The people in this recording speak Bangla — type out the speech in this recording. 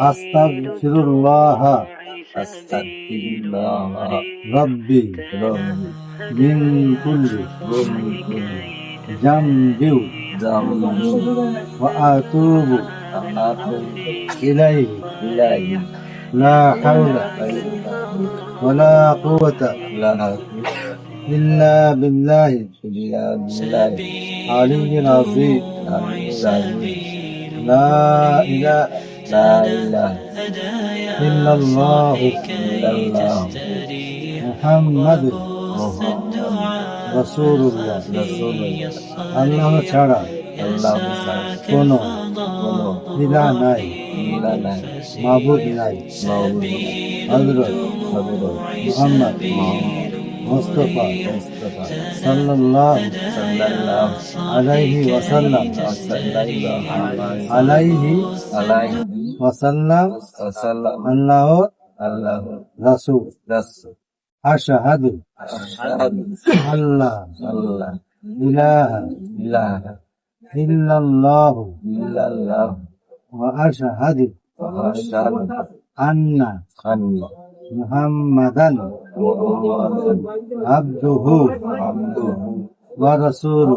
আস্তাগফিরুল্লাহ রাব্বি মিন কুল্লি জামবিউ ওয়া আতুবু ইলাইহি লা হাওলা ওয়ালা কুওয়াতা ইল্লা বিল্লাহিল আলিয়্যিল আযীম লা ইলাহা ইল্লাল্লাহু মুহাম্মাদুর রাসূলুল্লাহ। আল্লাহ ছাড়া কোনো ইলাহ নাই, মাবুদ নাই। হযরত মুহাম্মদ মুস্তাফা সাল্লাল্লাহু আলাইহি ওয়াসাল্লাম আল্লাহর রাসূল। আশহাদু আল্লাহ ইলাহা ইল্লাল্লাহু ওয়া আশহাদু আন্না মুহাম্মাদান আবদুহু ওয়া রাসূলুহু।